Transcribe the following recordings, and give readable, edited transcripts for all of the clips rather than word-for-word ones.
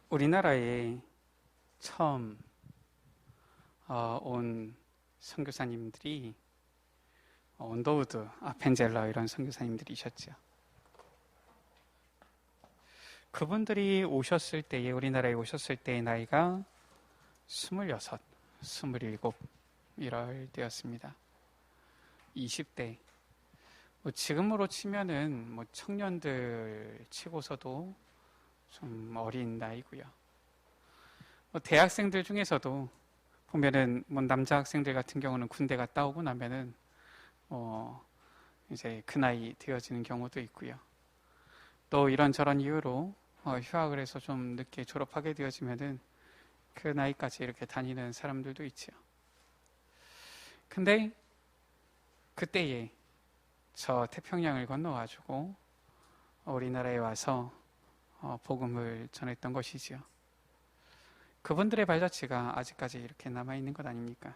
우리나라에 처음 온 선교사님들이 언더우드, 아펜젤러 이런 선교사님들이셨죠. 그분들이 오셨을 때에 우리나라에 오셨을 때의 나이가 26, 27 이럴 때였습니다. 20대. 지금으로 치면은 청년들 치고서도 좀 어린 나이고요. 대학생들 중에서도 보면은 남자 학생들 같은 경우는 군대 갔다 오고 나면은 이제 그 나이 되어지는 경우도 있고요. 또 이런저런 이유로 휴학을 해서 좀 늦게 졸업하게 되어지면은 그 나이까지 이렇게 다니는 사람들도 있죠. 근데 그때에 저 태평양을 건너가지고 우리나라에 와서 복음을 전했던 것이지요. 그분들의 발자취가 아직까지 이렇게 남아있는 것 아닙니까?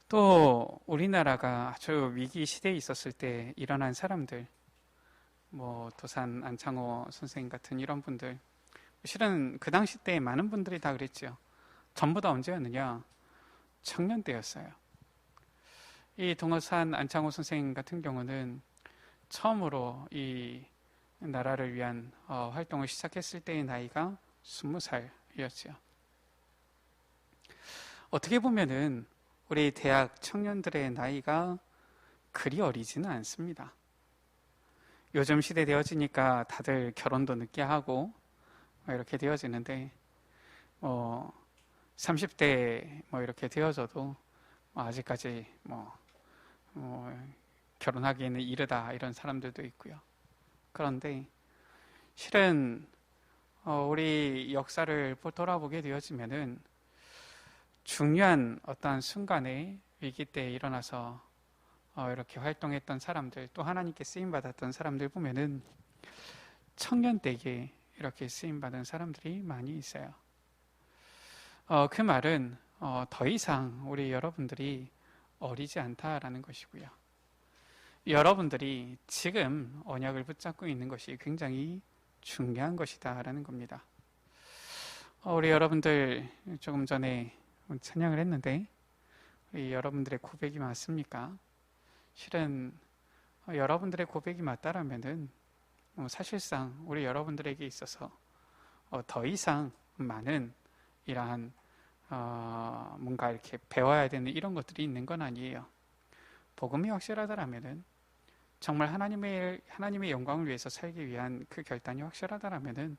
또 우리나라가 아주 위기 시대에 있었을 때 일어난 사람들, 도산 안창호 선생님 같은 이런 분들, 실은 그 당시 때 많은 분들이 다 그랬죠. 전부 다 언제였느냐? 청년 때였어요. 이 도산 안창호 선생님 같은 경우는 처음으로 이 나라를 위한 활동을 시작했을 때의 나이가 20살이었죠. 어떻게 보면은 우리 대학 청년들의 나이가 그리 어리지는 않습니다. 요즘 시대 되어지니까 다들 결혼도 늦게 하고 이렇게 되어지는데 30대 이렇게 되어져도 아직까지 결혼하기에는 이르다 이런 사람들도 있고요. 그런데 실은 우리 역사를 돌아보게 되어지면은 중요한 어떤 순간에 위기 때 일어나서 이렇게 활동했던 사람들, 또 하나님께 쓰임 받았던 사람들 보면은 청년 때에 이렇게 쓰임 받은 사람들이 많이 있어요. 그 말은 더 이상 우리 여러분들이 어리지 않다라는 것이고요. 여러분들이 지금 언약을 붙잡고 있는 것이 굉장히 중요한 것이다라는 겁니다. 우리 여러분들 조금 전에 찬양을 했는데 여러분들의 고백이 맞습니까? 실은 여러분들의 고백이 맞다라면은 사실상 우리 여러분들에게 있어서 더 이상 많은 이러한 뭔가 이렇게 배워야 되는 이런 것들이 있는 건 아니에요. 복음이 확실하다라면은 정말 하나님의 영광을 위해서 살기 위한 그 결단이 확실하다라면은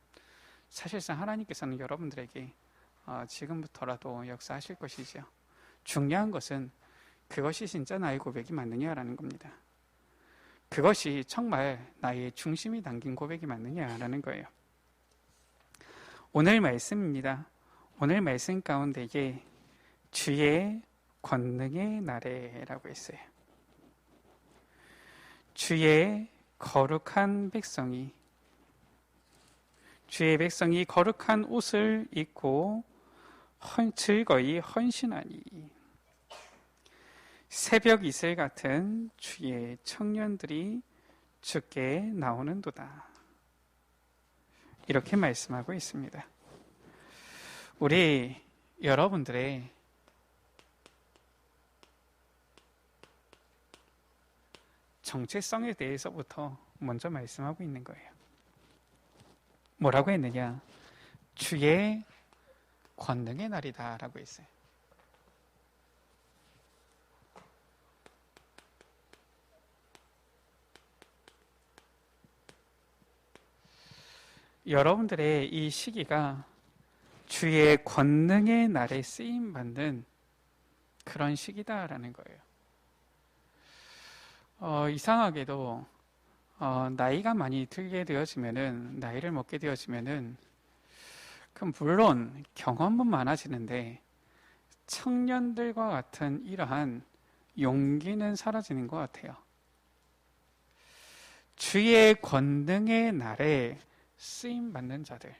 사실상 하나님께서는 여러분들에게 지금부터라도 역사하실 것이죠. 중요한 것은 그것이 진짜 나의 고백이 맞느냐라는 겁니다. 그것이 정말 나의 중심이 담긴 고백이 맞느냐라는 거예요. 오늘 말씀입니다. 오늘 말씀 가운데에 주의 권능의 날에라고 했어요. 주의 거룩한 백성이 거룩한 옷을 입고 즐거이 헌신하니 새벽 이슬 같은 주의 청년들이 주께 나오는도다. 이렇게 말씀하고 있습니다. 우리 여러분들의 정체성에 대해서부터 먼저 말씀하고 있는 거예요. 뭐라고 했느냐? 주의 권능의 날이다 라고 했어요. 여러분들의 이 시기가 주의 권능의 날에 쓰임받는 그런 시기다라는 거예요. 이상하게도 나이가 많이 들게 되어지면은, 나이를 먹게 되어지면은 그럼 물론 경험은 많아지는데 청년들과 같은 이러한 용기는 사라지는 것 같아요. 주의 권능의 날에 쓰임받는 자들,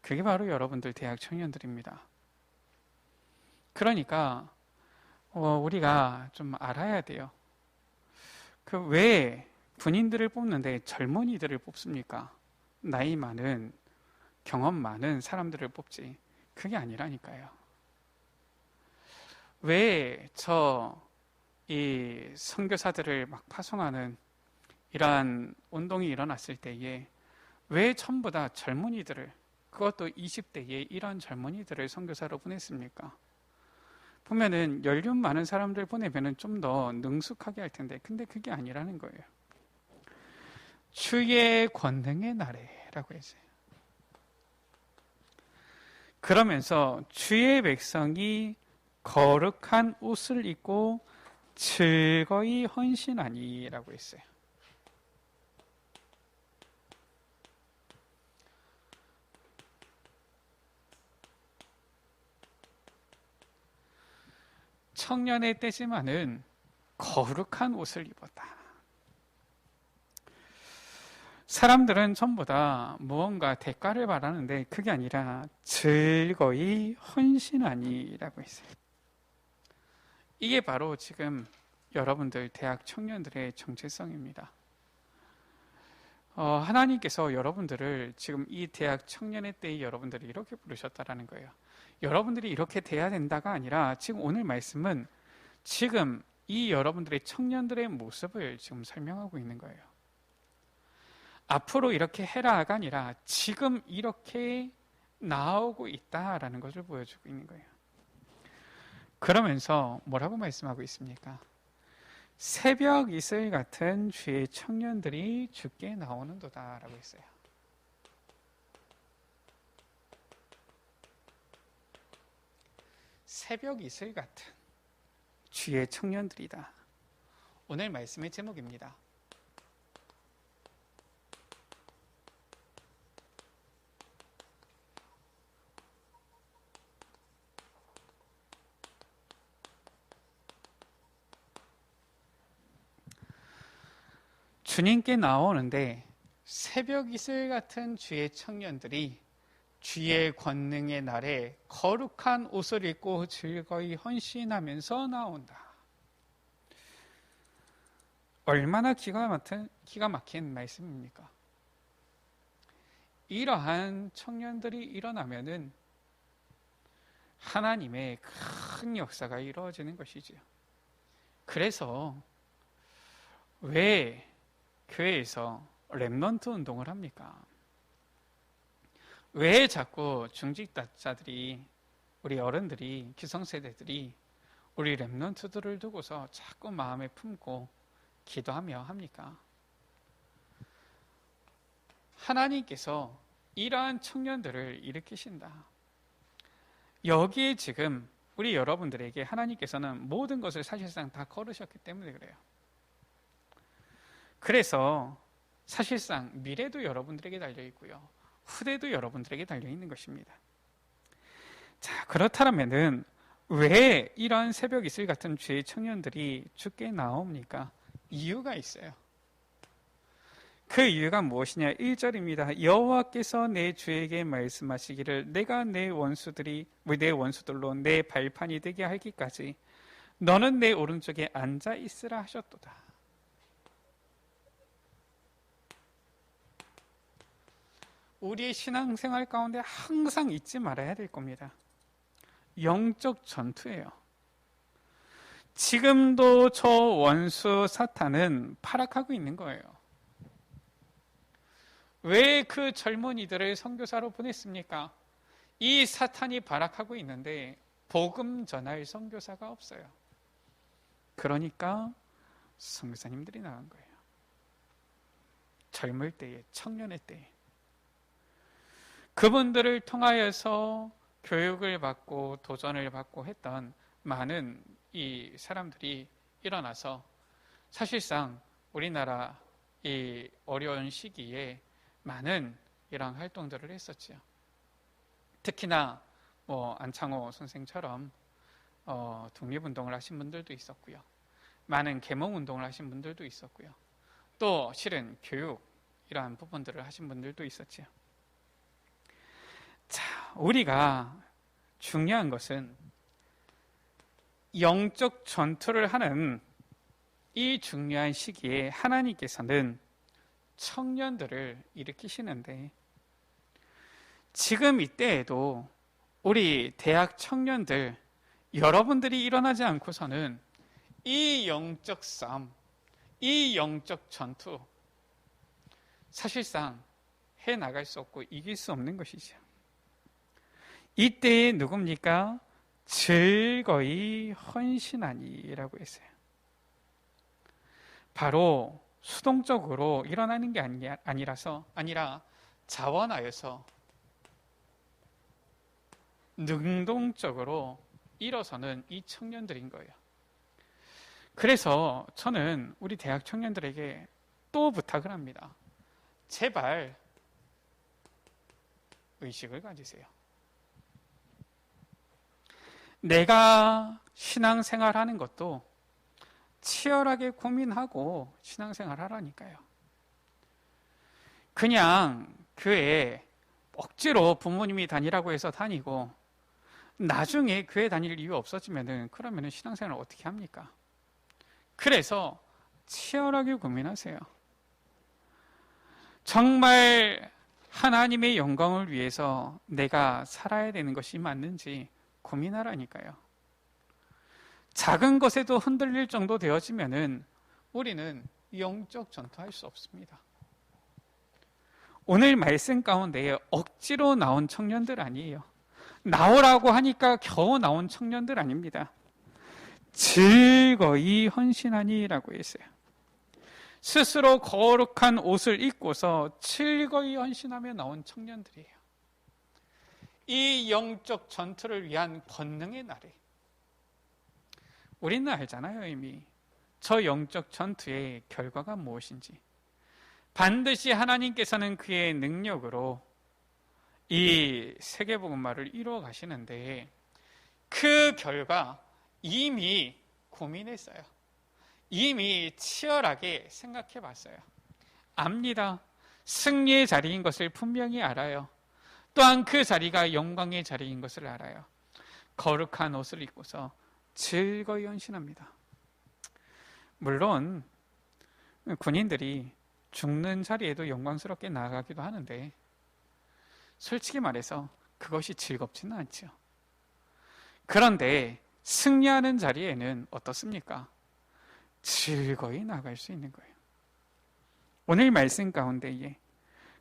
그게 바로 여러분들 대학 청년들입니다. 그러니까 우리가 좀 알아야 돼요. 왜 군인들을 뽑는데 젊은이들을 뽑습니까? 나이 많은 경험 많은 사람들을 뽑지. 그게 아니라니까요. 왜 이 선교사들을 막 파송하는 이러한 운동이 일어났을 때에 왜 전부 다 젊은이들을, 그것도 20대에 이런 젊은이들을 선교사로 보냈습니까? 보면은 연륜 많은 사람들 보내면은 좀 더 능숙하게 할 텐데, 근데 그게 아니라는 거예요. 주의 권능의 날에라고 했어요. 그러면서 주의 백성이 거룩한 옷을 입고 즐거이 헌신하니라고 했어요. 청년의 때지만은 거룩한 옷을 입었다. 사람들은 전부 다 무언가 대가를 바라는데 그게 아니라 즐거이 헌신하니라고 했어요. 이게 바로 지금 여러분들 대학 청년들의 정체성입니다. 하나님께서 여러분들을 지금 이 대학 청년의 때에 여러분들이 이렇게 부르셨다라는 거예요. 여러분들이 이렇게 돼야 된다가 아니라 지금 오늘 말씀은 지금 이 여러분들의 청년들의 모습을 지금 설명하고 있는 거예요. 앞으로 이렇게 해라가 아니라 지금 이렇게 나오고 있다라는 것을 보여주고 있는 거예요. 그러면서 뭐라고 말씀하고 있습니까? 새벽 이슬 같은 주의 청년들이 주께 나오는도다 라고 했어요. 새벽 이슬 같은 주의 청년들이다. 오늘 말씀의 제목입니다. 주님께 나오는데 새벽 이슬 같은 주의 청년들이 주의 권능의 날에 거룩한 옷을 입고 즐거이 헌신하면서 나온다. 얼마나 기가 막힌 말씀입니까? 이러한 청년들이 일어나면은 하나님의 큰 역사가 이루어지는 것이지요. 그래서 왜 교회에서 렘넌트 운동을 합니까? 왜 자꾸 중직자들이, 우리 어른들이, 기성세대들이 우리 렘넌트들을 두고서 자꾸 마음에 품고 기도하며 합니까? 하나님께서 이러한 청년들을 일으키신다. 여기에 지금 우리 여러분들에게 하나님께서는 모든 것을 사실상 다 걸으셨기 때문에 그래요. 그래서 사실상 미래도 여러분들에게 달려있고요, 후대도 여러분들에게 달려있는 것입니다. 자, 그렇다면은 왜 이런 새벽 이슬 같은 주의 청년들이 주께 나옵니까? 이유가 있어요. 그 이유가 무엇이냐? 1절입니다. 여호와께서 내 주에게 말씀하시기를 내가 내 원수들로 내 발판이 되게 하기까지 너는 내 오른쪽에 앉아 있으라 하셨도다. 우리의 신앙생활 가운데 항상 잊지 말아야 될 겁니다. 영적 전투예요. 지금도 저 원수 사탄은 발악하고 있는 거예요. 왜 그 젊은이들을 선교사로 보냈습니까? 이 사탄이 발악하고 있는데 복음 전할 선교사가 없어요. 그러니까 선교사님들이 나간 거예요. 젊을 때에, 청년의 때에. 그분들을 통하여서 교육을 받고 도전을 받고 했던 많은 이 사람들이 일어나서 사실상 우리나라 이 어려운 시기에 많은 이런 활동들을 했었죠. 특히나 안창호 선생처럼 독립운동을 하신 분들도 있었고요. 많은 계몽운동을 하신 분들도 있었고요. 또 실은 교육 이러한 부분들을 하신 분들도 있었죠. 자, 우리가 중요한 것은 영적 전투를 하는 이 중요한 시기에 하나님께서는 청년들을 일으키시는데 지금 이때에도 우리 대학 청년들, 여러분들이 일어나지 않고서는 이 영적 싸움, 이 영적 전투, 사실상 해 나갈 수 없고 이길 수 없는 것이죠. 이때에 누굽니까? 즐거이 헌신하니라고 했어요. 바로 수동적으로 일어나는 게 아니라 자원하여서 능동적으로 일어서는 이 청년들인 거예요. 그래서 저는 우리 대학 청년들에게 또 부탁을 합니다. 제발 의식을 가지세요. 내가 신앙생활하는 것도 치열하게 고민하고 신앙생활 하라니까요. 그냥 교회에 억지로 부모님이 다니라고 해서 다니고 나중에 교회 다닐 이유 없어지면은 그러면은 신앙생활을 어떻게 합니까? 그래서 치열하게 고민하세요. 정말 하나님의 영광을 위해서 내가 살아야 되는 것이 맞는지 고민하라니까요. 작은 것에도 흔들릴 정도 되어지면은 우리는 영적 전투할 수 없습니다. 오늘 말씀 가운데 억지로 나온 청년들 아니에요. 나오라고 하니까 겨우 나온 청년들 아닙니다. 즐거이 헌신하니라고 했어요. 스스로 거룩한 옷을 입고서 즐거이 헌신하며 나온 청년들이에요. 이 영적 전투를 위한 권능의 날에 우리는 알잖아요. 이미 저 영적 전투의 결과가 무엇인지. 반드시 하나님께서는 그의 능력으로 이 세계복음화를 이루어 가시는데 그 결과 이미 고민했어요. 이미 치열하게 생각해 봤어요. 압니다. 승리의 자리인 것을 분명히 알아요. 또한 그 자리가 영광의 자리인 것을 알아요. 거룩한 옷을 입고서 즐거이 헌신합니다. 물론 군인들이 죽는 자리에도 영광스럽게 나아가기도 하는데 솔직히 말해서 그것이 즐겁지는 않죠. 그런데 승리하는 자리에는 어떻습니까? 즐거이 나갈 수 있는 거예요. 오늘 말씀 가운데에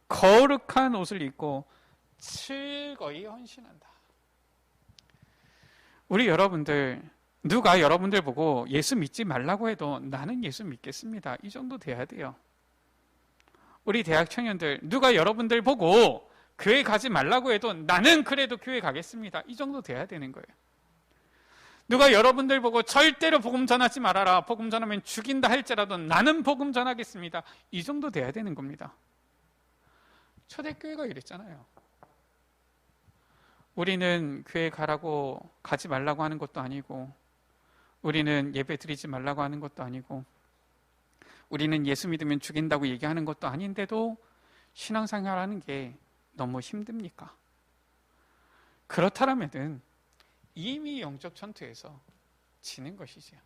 거룩한 옷을 입고 즐거이 헌신한다. 우리 여러분들, 누가 여러분들 보고 예수 믿지 말라고 해도 나는 예수 믿겠습니다. 이 정도 돼야 돼요. 우리 대학 청년들, 누가 여러분들 보고 교회 가지 말라고 해도 나는 그래도 교회 가겠습니다. 이 정도 돼야 되는 거예요. 누가 여러분들 보고 절대로 복음 전하지 말아라. 복음 전하면 죽인다 할지라도 나는 복음 전하겠습니다. 이 정도 돼야 되는 겁니다. 초대교회가 이랬잖아요. 우리는 교회 가라고 가지 말라고 하는 것도 아니고 우리는 예배 드리지 말라고 하는 것도 아니고 우리는 예수 믿으면 죽인다고 얘기하는 것도 아닌데도 신앙생활하는 게 너무 힘듭니까? 그렇다면은 이미 영적 전투에서 지는 것이지요.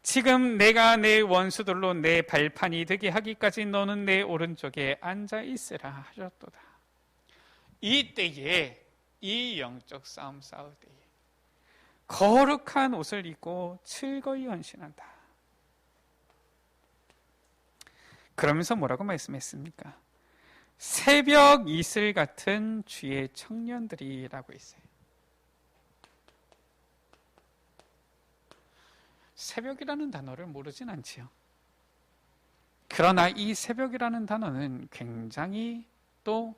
지금 내가 내 원수들로 내 발판이 되게 하기까지 너는 내 오른쪽에 앉아 있으라 하셨도다. 이때에 이 영적 싸움 싸울 때에 거룩한 옷을 입고 즐거이 헌신한다. 그러면서 뭐라고 말씀했습니까? 새벽 이슬 같은 주의 청년들이라고 했어요. 새벽이라는 단어를 모르진 않지요. 그러나 이 새벽이라는 단어는 굉장히 또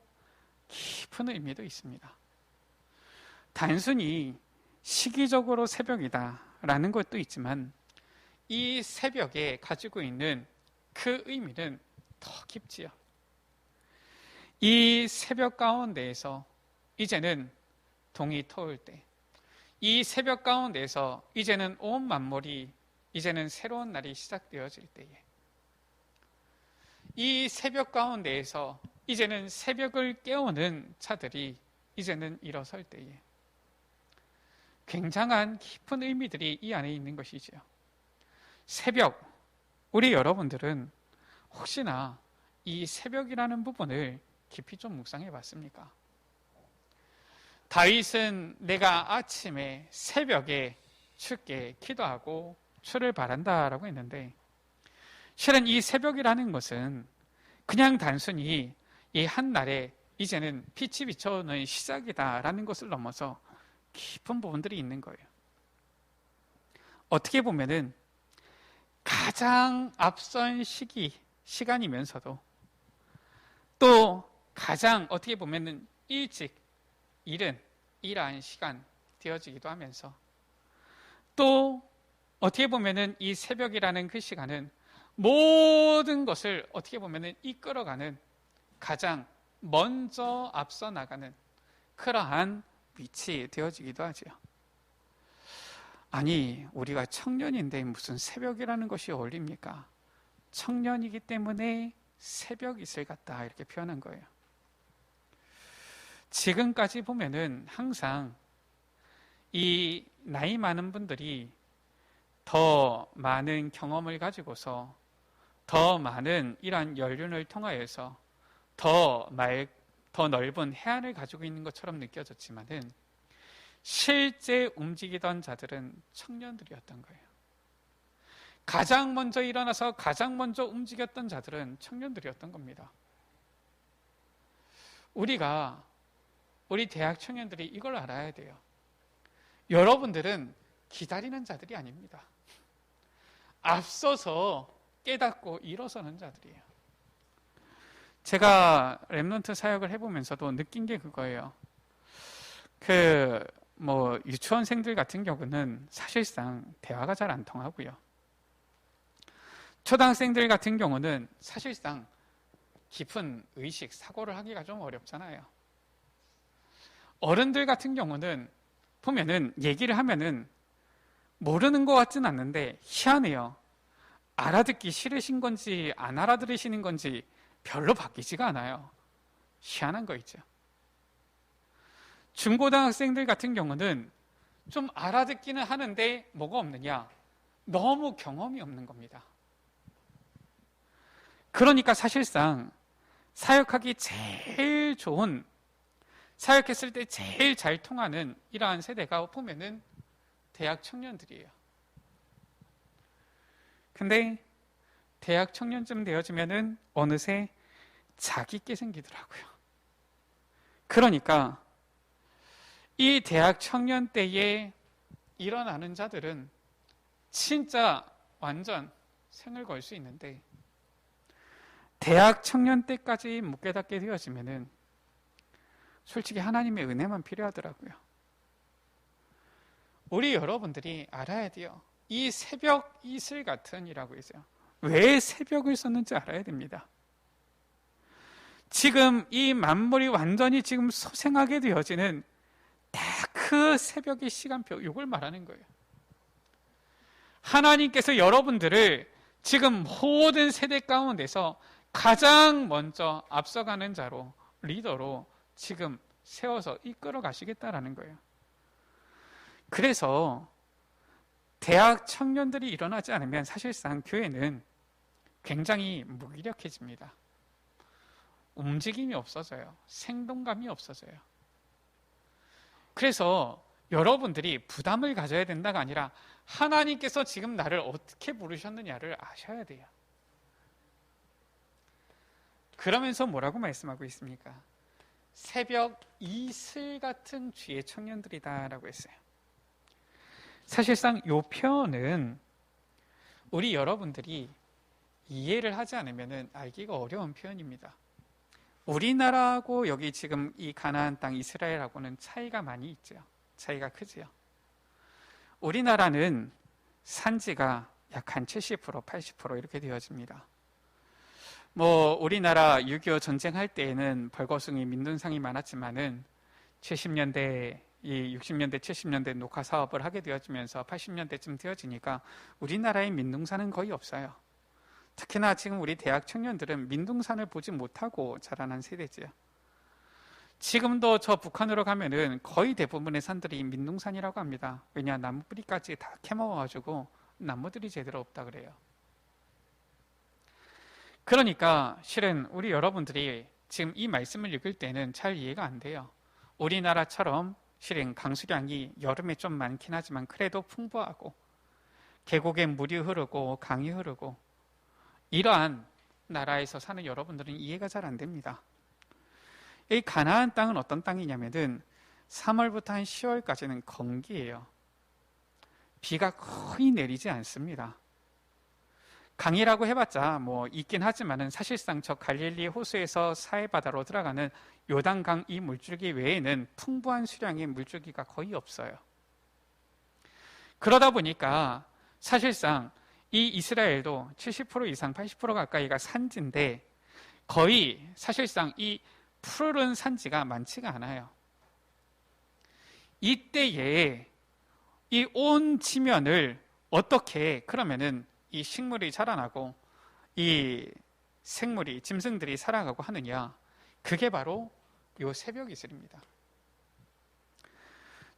깊은 의미도 있습니다. 단순히 시기적으로 새벽이다라는 것도 있지만 이 새벽에 가지고 있는 그 의미는 더 깊지요. 이 새벽 가운데에서 이제는 동이 터올 때, 이 새벽 가운데에서 이제는 온 만물이 이제는 새로운 날이 시작되어질 때에, 이 새벽 가운데에서 이제는 새벽을 깨우는 자들이 이제는 일어설 때에 굉장한 깊은 의미들이 이 안에 있는 것이지요. 새벽, 우리 여러분들은 혹시나 이 새벽이라는 부분을 깊이 좀 묵상해 봤습니까? 다윗은 내가 아침에 새벽에 주께 기도하고 주를 바란다라고 했는데, 실은 이 새벽이라는 것은 그냥 단순히 이 한날에 이제는 빛이 비춰오는 시작이다라는 것을 넘어서 깊은 부분들이 있는 거예요. 어떻게 보면은 가장 앞선 시간이면서도 또 가장 어떻게 보면은 일찍 이른 시간 되어지기도 하면서, 또 어떻게 보면은 이 새벽이라는 그 시간은 모든 것을 어떻게 보면은 이끌어가는 가장 먼저 앞서 나가는 그러한 위치 되어지기도 하죠. 아니, 우리가 청년인데 무슨 새벽이라는 것이 어울립니까? 청년이기 때문에 새벽 이슬 같다, 이렇게 표현한 거예요. 지금까지 보면은 항상 이 나이 많은 분들이 더 많은 경험을 가지고서 더 많은 이러한 연륜을 통하여서 더 넓은 해안을 가지고 있는 것처럼 느껴졌지만은 실제 움직이던 자들은 청년들이었던 거예요. 가장 먼저 일어나서 가장 먼저 움직였던 자들은 청년들이었던 겁니다. 우리 대학 청년들이 이걸 알아야 돼요. 여러분들은 기다리는 자들이 아닙니다. 앞서서 깨닫고 일어서는 자들이에요. 제가 랩넌트 사역을 해보면서도 느낀 게 그거예요. 유치원생들 같은 경우는 사실상 대화가 잘 안 통하고요. 초등학생들 같은 경우는 사실상 깊은 의식, 사고를 하기가 좀 어렵잖아요. 어른들 같은 경우는 보면은 얘기를 하면은 모르는 것 같진 않는데 희한해요. 알아듣기 싫으신 건지 안 알아들으시는 건지 별로 바뀌지가 않아요. 희한한 거 있죠. 중고등학생들 같은 경우는 좀 알아듣기는 하는데 뭐가 없느냐? 너무 경험이 없는 겁니다. 그러니까 사실상 사역하기 제일 좋은, 사역했을 때 제일 잘 통하는 이러한 세대가 보면은 대학 청년들이에요. 근데 대학 청년쯤 되어지면은 어느새 자기께 생기더라고요. 그러니까 이 대학 청년 때에 일어나는 자들은 진짜 완전 생을 걸 수 있는데, 대학 청년 때까지 못 깨닫게 되어지면은 솔직히 하나님의 은혜만 필요하더라고요. 우리 여러분들이 알아야 돼요. 이 새벽 이슬 같은이라고 있어요. 왜 새벽을 썼는지 알아야 됩니다. 지금 이 만물이 완전히 지금 소생하게 되어지는 딱 그 새벽의 시간표, 이걸 말하는 거예요. 하나님께서 여러분들을 지금 모든 세대 가운데서 가장 먼저 앞서가는 자로, 리더로 지금 세워서 이끌어 가시겠다라는 거예요. 그래서 대학 청년들이 일어나지 않으면 사실상 교회는 굉장히 무기력해집니다. 움직임이 없어져요. 생동감이 없어져요. 그래서 여러분들이 부담을 가져야 된다가 아니라 하나님께서 지금 나를 어떻게 부르셨느냐를 아셔야 돼요. 그러면서 뭐라고 말씀하고 있습니까? 새벽 이슬 같은 주의 청년들이다라고 했어요. 사실상 이 표현은 우리 여러분들이 이해를 하지 않으면 알기가 어려운 표현입니다. 우리나라하고 여기 지금 이 가나안 땅 이스라엘하고는 차이가 많이 있죠. 차이가 크지요. 우리나라는 산지가 약 한 70%, 80% 이렇게 되어집니다. 우리나라 6.25 전쟁할 때에는 벌거숭이, 민둥상이 많았지만은 70년대, 60년대, 70년대 녹화 사업을 하게 되어지면서 80년대쯤 되어지니까 우리나라에 민둥산은 거의 없어요. 특히나 지금 우리 대학 청년들은 민둥산을 보지 못하고 자라난 세대지요. 지금도 저 북한으로 가면은 거의 대부분의 산들이 민둥산이라고 합니다. 왜냐, 나무 뿌리까지 다 캐먹어가지고 나무들이 제대로 없다 그래요. 그러니까 실은 우리 여러분들이 지금 이 말씀을 읽을 때는 잘 이해가 안 돼요. 우리나라처럼 실은 강수량이 여름에 좀 많긴 하지만 그래도 풍부하고 계곡에 물이 흐르고 강이 흐르고 이러한 나라에서 사는 여러분들은 이해가 잘 안 됩니다. 이 가나안 땅은 어떤 땅이냐면은 3월부터 한 10월까지는 건기예요. 비가 거의 내리지 않습니다. 강이라고 해봤자 뭐 있긴 하지만은 사실상 저 갈릴리 호수에서 사해바다로 들어가는 요단강 이 물줄기 외에는 풍부한 수량의 물줄기가 거의 없어요. 그러다 보니까 사실상 이 이스라엘도 70% 이상 80% 가까이가 산지인데 거의 사실상 이 푸르른 산지가 많지가 않아요. 이때에 이 온 지면을 어떻게 그러면은 이 식물이 자라나고 이 생물이 짐승들이 살아가고 하느냐, 그게 바로 요 새벽 이슬입니다.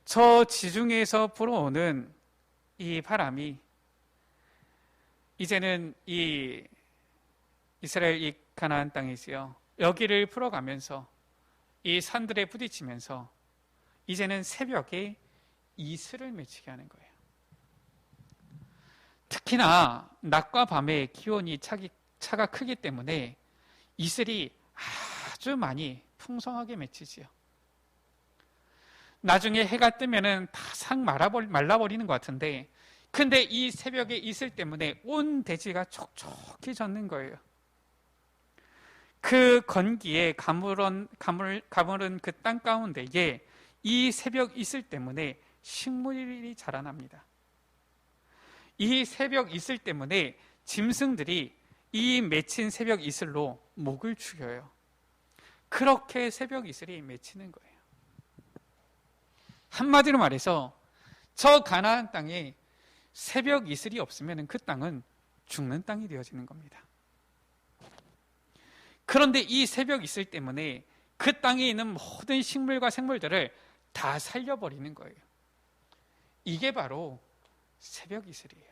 저 지중해에서 불어오는 이 바람이 이제는 이 이스라엘 이 가나안 땅이지요, 여기를 풀어가면서 이 산들에 부딪히면서 이제는 새벽에 이슬을 맺히게 하는 거예요. 특히나 낮과 밤의 기온이 차가 크기 때문에 이슬이 아주 많이 풍성하게 맺히지요. 나중에 해가 뜨면은 다 싹 말라버리는 것 같은데, 근데 이 새벽의 이슬 때문에 온 대지가 촉촉히 젖는 거예요. 그 건기에 가물은 그 땅 가운데에 이 새벽 이슬 때문에 식물이 자라납니다. 이 새벽 이슬 때문에 짐승들이 이 맺힌 새벽 이슬로 목을 축여요. 그렇게 새벽 이슬이 맺히는 거예요. 한마디로 말해서 저 가나안 땅에 새벽 이슬이 없으면 그 땅은 죽는 땅이 되어지는 겁니다. 그런데 이 새벽 이슬 때문에 그 땅에 있는 모든 식물과 생물들을 다 살려버리는 거예요. 이게 바로 새벽 이슬이에요.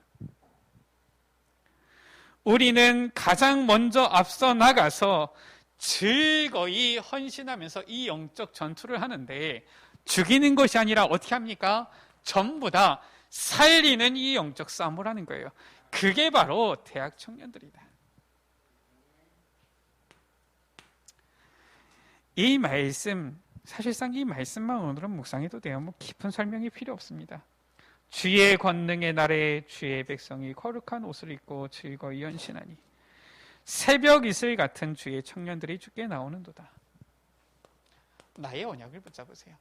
우리는 가장 먼저 앞서 나가서 즐거이 헌신하면서 이 영적 전투를 하는데, 죽이는 것이 아니라 어떻게 합니까? 전부 다 살리는 이 영적 싸움을 하는 거예요. 그게 바로 대학 청년들이다. 이 말씀, 사실상 이 말씀만 오늘은 묵상해도 돼요. 뭐 깊은 설명이 필요 없습니다. 주의 권능의 날에 주의 백성이 거룩한 옷을 입고 즐거이 헌신하니 새벽 이슬 같은 주의 청년들이 주께 나오는도다. 나의 언약을 붙잡으세요.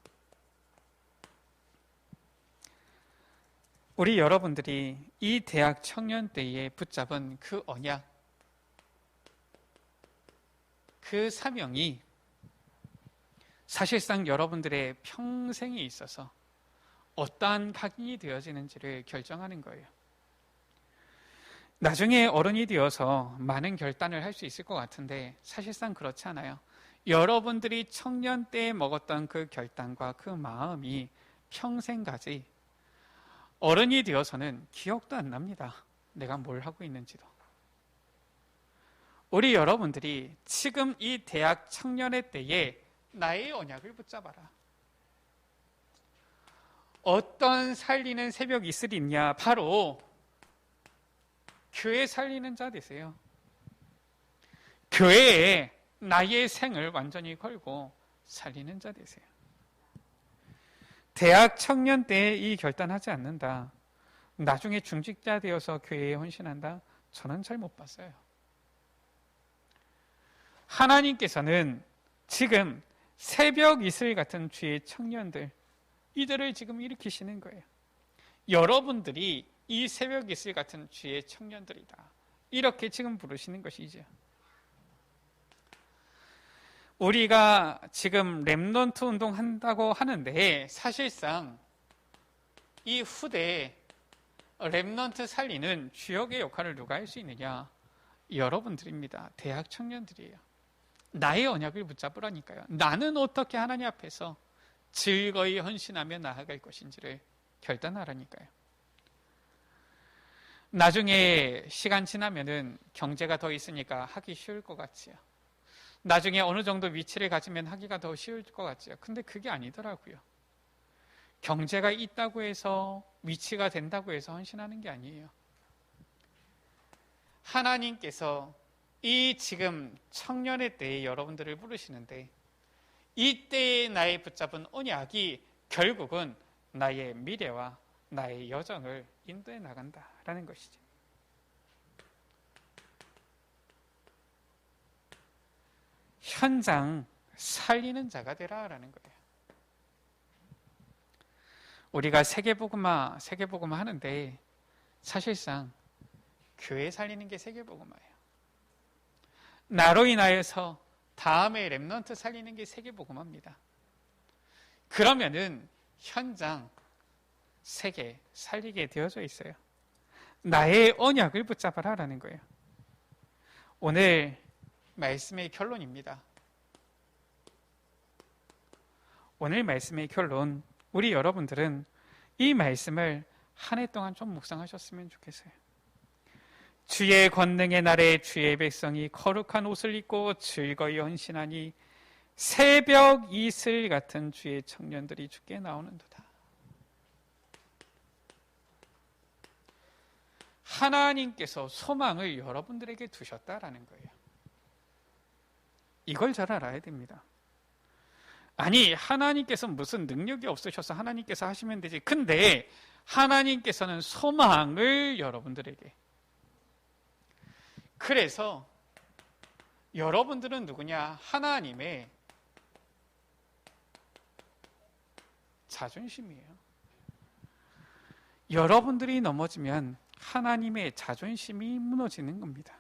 우리 여러분들이 이 대학 청년 때에 붙잡은 그 언약, 그 사명이 사실상 여러분들의 평생에 있어서 어떠한 각인이 되어지는지를 결정하는 거예요. 나중에 어른이 되어서 많은 결단을 할 수 있을 것 같은데 사실상 그렇지 않아요. 여러분들이 청년 때에 먹었던 그 결단과 그 마음이 평생까지 어른이 되어서는 기억도 안 납니다. 내가 뭘 하고 있는지도. 우리 여러분들이 지금 이 대학 청년의 때에 나의 언약을 붙잡아라. 어떤 살리는 새벽 이슬이 있냐? 바로 교회 살리는 자 되세요. 교회에 나의 생을 완전히 걸고 살리는 자 되세요. 대학 청년 때에 이 결단하지 않는다, 나중에 중직자 되어서 교회에 헌신한다, 저는 잘 못 봤어요. 하나님께서는 지금 새벽 이슬 같은 주의 청년들, 이들을 지금 일으키시는 거예요. 여러분들이 이 새벽 이슬 같은 주의 청년들이다, 이렇게 지금 부르시는 것이죠. 우리가 지금 렘넌트 운동한다고 하는데 사실상 이 후대에 렘넌트 살리는 주역의 역할을 누가 할 수 있느냐? 여러분들입니다. 대학 청년들이에요. 나의 언약을 붙잡으라니까요. 나는 어떻게 하나님 앞에서 즐거이 헌신하며 나아갈 것인지를 결단하라니까요. 나중에 시간 지나면은 경제가 더 있으니까 하기 쉬울 것 같지요. 나중에 어느 정도 위치를 가지면 하기가 더 쉬울 것 같죠. 근데 그게 아니더라고요. 경제가 있다고 해서 위치가 된다고 해서 헌신하는 게 아니에요. 하나님께서 이 지금 청년의 때에 여러분들을 부르시는데 이때에 나의 붙잡은 언약이 결국은 나의 미래와 나의 여정을 인도해 나간다라는 것이죠. 현장 살리는 자가 되라라는 거예요. 우리가 세계복음화 하는데 사실상 교회 살리는 게 세계복음화예요. 나로 인하여서 다음에 렘넌트 살리는 게 세계복음화입니다. 그러면은 현장 세계 살리게 되어져 있어요. 나의 언약을 붙잡아라라는 거예요. 오늘 말씀의 결론입니다. 오늘 말씀의 결론, 우리 여러분들은 이 말씀을 한 해 동안 좀 묵상하셨으면 좋겠어요. 주의 권능의 날에 주의 백성이 거룩한 옷을 입고 즐거이 헌신하니 새벽 이슬 같은 주의 청년들이 주께 나오는도다. 하나님께서 소망을 여러분들에게 두셨다라는 거예요. 이걸 잘 알아야 됩니다. 아니, 하나님께서 무슨 능력이 없으셔서 하나님께서 하시면 되지. 근데 하나님께서는 소망을 여러분들에게. 그래서 여러분들은 누구냐? 하나님의 자존심이에요. 여러분들이 넘어지면 하나님의 자존심이 무너지는 겁니다.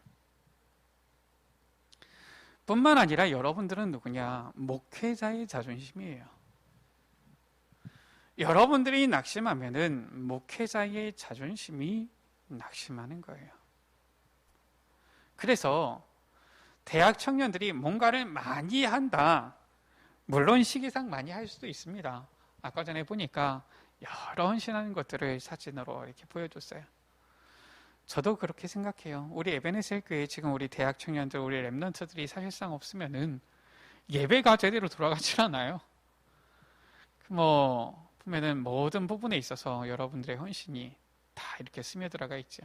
뿐만 아니라 여러분들은 누구냐? 목회자의 자존심이에요. 여러분들이 낙심하면은 목회자의 자존심이 낙심하는 거예요. 그래서 대학 청년들이 뭔가를 많이 한다. 물론 시기상 많이 할 수도 있습니다. 아까 전에 보니까 여러 헌신하는 것들을 사진으로 이렇게 보여줬어요. 저도 그렇게 생각해요. 우리 에베네셀 교회 지금 우리 대학 청년들, 우리 랩런트들이 사실상 없으면은 예배가 제대로 돌아가질 않아요. 보면은 모든 부분에 있어서 여러분들의 헌신이 다 이렇게 스며들어가 있죠.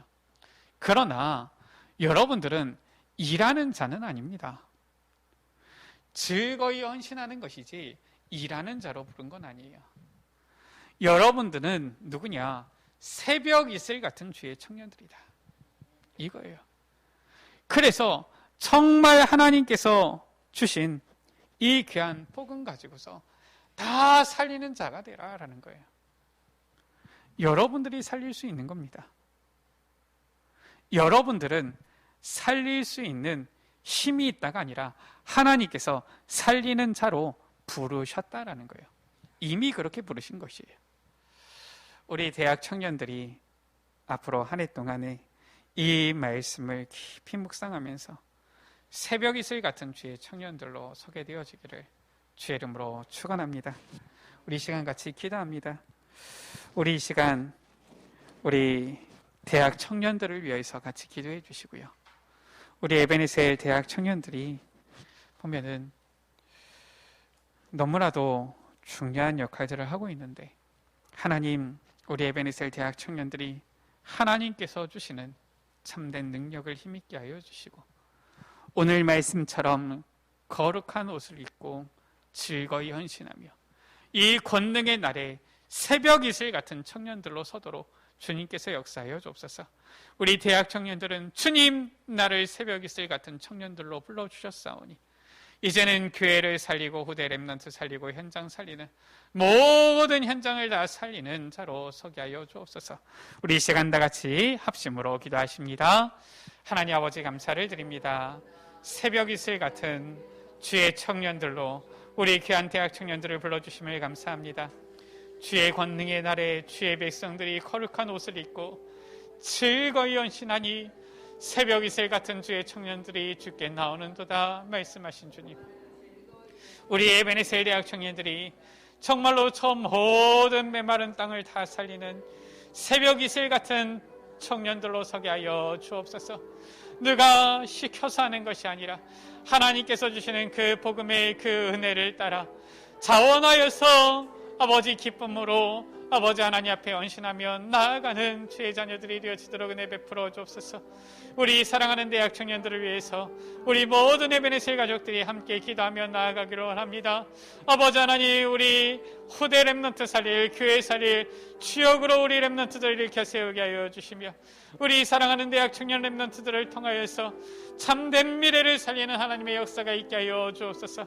그러나 여러분들은 일하는 자는 아닙니다. 즐거이 헌신하는 것이지 일하는 자로 부른 건 아니에요. 여러분들은 누구냐? 새벽 이슬 같은 주의 청년들이다. 이거예요. 그래서 정말 하나님께서 주신 이 귀한 복음 가지고서 다 살리는 자가 되라라는 거예요. 여러분들이 살릴 수 있는 겁니다. 여러분들은 살릴 수 있는 힘이 있다가 아니라 하나님께서 살리는 자로 부르셨다라는 거예요. 이미 그렇게 부르신 것이에요. 우리 대학 청년들이 앞으로 한 해 동안에 이 말씀을 깊이 묵상하면서 새벽 이슬 같은 주의 청년들로 소개되어지기를 주의 이름으로 축원합니다. 우리 시간 같이 기도합니다. 우리 이 시간 우리 대학 청년들을 위해서 같이 기도해 주시고요. 우리 에베네셀 대학 청년들이 보면은 너무나도 중요한 역할들을 하고 있는데 하나님, 우리 에베네셀 대학 청년들이 하나님께서 주시는 참된 능력을 힘있게 하여 주시고 오늘 말씀처럼 거룩한 옷을 입고 즐거이 헌신하며 이 권능의 날에 새벽 이슬 같은 청년들로 서도록 주님께서 역사하여 주옵소서. 우리 대학 청년들은 주님 나를 새벽 이슬 같은 청년들로 불러주셨사오니 이제는 교회를 살리고 후대 렘넌트 살리고 현장 살리는 모든 현장을 다 살리는 자로 서게 하여 주옵소서. 우리 이 시간 다 같이 합심으로 기도하십니다. 하나님 아버지 감사를 드립니다. 새벽 이슬 같은 주의 청년들로 우리 귀한 대학 청년들을 불러주심을 감사합니다. 주의 권능의 날에 주의 백성들이 거룩한 옷을 입고 즐거이 헌신하니 새벽 이슬 같은 주의 청년들이 주께 나오는도다 말씀하신 주님, 우리 에베네셀 대학 청년들이 정말로 저 모든 메마른 땅을 다 살리는 새벽 이슬 같은 청년들로 서게 하여 주옵소서. 누가 시켜서 하는 것이 아니라 하나님께서 주시는 그 복음의 그 은혜를 따라 자원하여서 아버지 기쁨으로 아버지 하나님 앞에 헌신하며 나아가는 주의 자녀들이 되어지도록 은혜 베풀어 주옵소서. 우리 사랑하는 대학 청년들을 위해서 우리 모든 에베네셀 가족들이 함께 기도하며 나아가기로 원합니다. 아버지 하나님, 우리 후대 렘넌트 살릴, 교회 살릴 주역으로 우리 렘넌트들을 일으켜 세우게 하여 주시며, 우리 사랑하는 대학 청년 렘넌트들을 통하여서 참된 미래를 살리는 하나님의 역사가 있게 하여 주옵소서.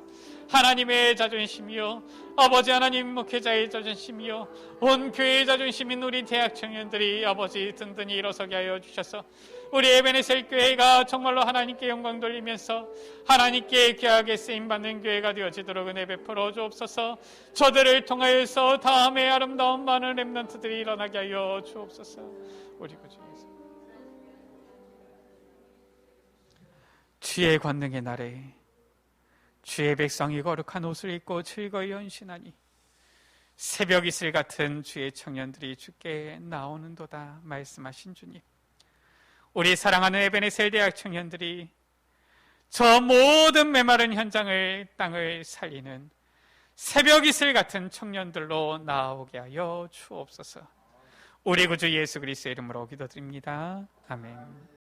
하나님의 자존심이요, 아버지 하나님 목회자의 자존심이요, 온 교회의 자존심인 우리 대학 청년들이 아버지 든든히 일어서게 하여 주셔서 우리 에베네셀 교회가 정말로 하나님께 영광 돌리면서 하나님께 귀하게 쓰임받는 교회가 되어지도록 은혜 베풀어 주옵소서. 저들을 통하여서 다음에 아름다운 많은 렘넌트들이 일어나게 하여 주옵소서. 우리 구주에서 주의 권능의 날에 주의 백성이 거룩한 옷을 입고 즐거이 헌신하니 새벽 이슬 같은 주의 청년들이 주께 나오는도다 말씀하신 주님, 우리 사랑하는 에베네셀 대학 청년들이 저 모든 메마른 현장을, 땅을 살리는 새벽 이슬 같은 청년들로 나오게 하여 주옵소서. 우리 구주 예수 그리스도의 이름으로 기도드립니다. 아멘.